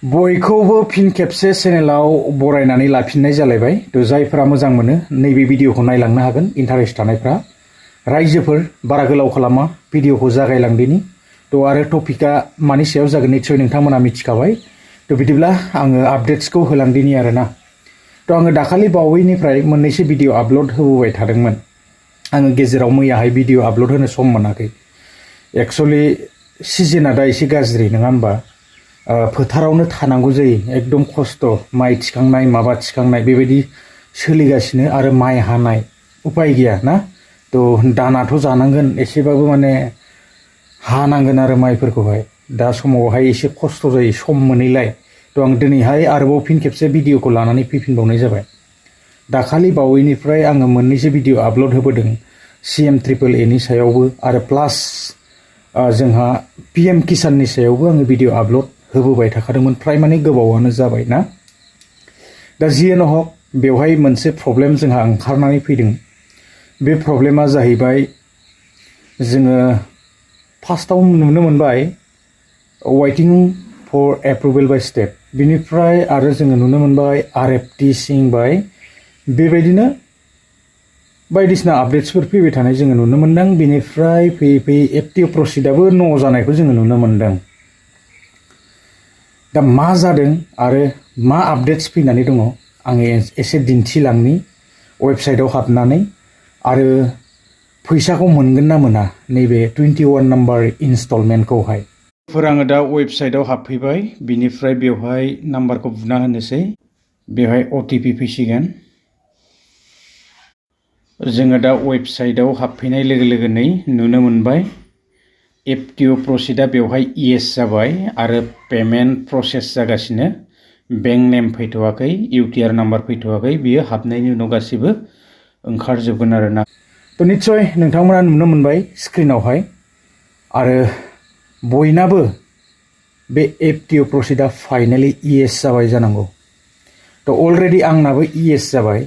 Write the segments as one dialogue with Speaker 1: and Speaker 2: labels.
Speaker 1: बयखौबो फिन खेबसे चेनेलाव बरायनानै लाफिननाय जालायबाय। तो जायफोरा मोजां मोनो नैबे भिडिअखौ नायलांनो हागोन। इन्टारेस्ट थानायफ्रा रायजोफोर बारा गोलाव खालामा भिडिअखौ जागायलांदिनि। तो आरो टपिकआ मानि सायाव जागोन निश्चय नोंथांमोना मिथिखाबाय। तो बिदिब्ला आङो आपडेट्सखौ होलांदिनि आरोना। तो आङो दाखालि बावैनिफ्राय मोननैसो भिडिअ आपलोड होबोबाय थादोंमोन। आङो गेजेराव मैयाहाय भिडिअ आपलोड होनो सम मोनाखै। एक्चुअली सिजोनआ दा एसे गाज्रि नङा होमबा? फोथारावनो थानांगौ जायो, एकदम खस्थ'। माइ थिखांनाय माबा थिखांनाय बेबायदि सोलिगासिनो आरो माइ हानाय उपाय गैया ना। तो दानाथ' जानांगोन, एसेबाबो माने हानांगोन आरो माइफोरखौहाय। दा समावहाय एसे खस्थ' जायो सम मोनैलाय। तो आं दिनैहाय आरोबाव फिन खेबसे भिडिअखौ लानानै फैफिनबावनाय जाबाय। दाखालि बावैनिफ्राय आङो मोननैसो भिडिअ आपलोड होबोदों CM-AAA नि सायावबो आरो प्लास जोंहा PM किसाननि सायावबो आङो भिडिअ आपलोड होबोबाय थाखादोंमोन। फ्राय माने गोबावानो जाबाय ना। दा जियानो हक बेवहाय मोनसे प्रब्लेम जोंहा ओंखारनानै फैदों। बे प्रब्लेमा जाहैबाय जोङो फार्स्टआव नुनो मोनबाय waiting for approval by state, बिनिफ्राय आरो जोङो नुनो मोनबाय RFT सिंबाय। बेबायदिनो बायदिसिना आपडेट्सफोर फैबाय थानाय जोङो नुनो मोनदों। बेनिफ्राय फैयै फैयै FTO प्रसिडआबो न' जानायखौ जोङो नुनो मोनदों। दा मा जादों आरो मा आपडेट्स फैनानै दङ आङो एसे दिन्थिलांनि वेबसाइटआव हाबनानै। आरो फैसाखौ मोनगोन ना मोना नैबे 21 नाम्बार इनस्टलमेन्टखौहाय। आङो दा वेबसाइटआव हाबफैबाय। बिनिफ्राय बेवहाय नाम्बारखौ बुना होनोसै। बेवहाय OTP फैसिगोन। जोङो दा वेबसाइटआव हाबफैनाय लोगो लोगोनै नुनो मोनबाय FTO प्रसिडआ बेवहाय येस जाबाय आरो पेमेन्ट प्रसेस जागासिनो। बेंक नेम फैथ'वाखै, UTR नाम्बार फैथ'वाखै। बियो हाबनायनि उनाव गासिबो ओंखारजोबगोन आरोना। तो निश्चय नोंथांमोना नुनो मोनबाय स्क्रिनावहाय। आरो बयनाबो बे FTO प्रसिडआ फाइनालि येस जाबाय जानांगौ। तो अलरेडि आंनाबो येस जाबाय।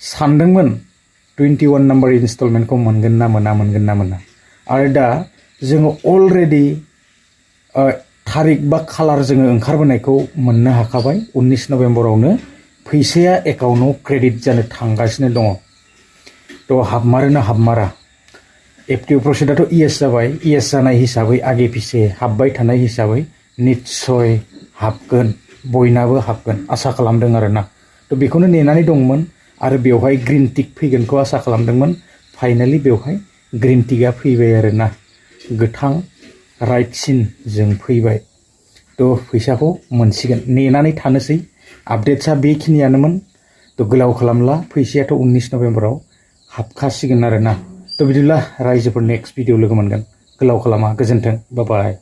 Speaker 1: सानदोंमोन 21 नाम्बार इनस्टलमेन्टखौ मोनगोन ना मोना मोनगोन ना मोना। आरो दा जोङो अलरेडि थारिख बा खालार जोङो ओंखारबोनायखौ मोननो हाखाबाय। 19 नभेम्बरावनो फैसाया एकाउन्टआव क्रेडिट जानो थांगासिनो दङ। तो हाबमारो ना हाबमारा? FTO प्रसिडआथ' येस जाबाय। येस जानाय हिसाबै आगे पिछे हाबबाय थानाय हिसाबै निश्चय हाबगोन, बयनाबो हाबगोन आसा खालामदों आरोना। तो बेखौनो नेनानै दंमोन आरो बेवहाय ग्रीन टिक फैगोनखौ आसा खालामदोंमोन। फाइनालि बेवहाय ग्रीन टिकआ फैबाय आरोना। गोथां राइट सिन जों फैबाय। तो फैसाखौ मोनसिगोन, नेनानै थानोसै। आपडेट्सआ बेखिनियानोमोन। तो गोलाव खालामला, फैसायाथ' 19 नभेम्बराव हाबखासिगोन आरोना। तो बिदिब्ला रायजोफोर नेक्स्ट भिडिअ लोगो मोनगोन। गोलाव खालामा, गोजोन्थों, बाय बाय।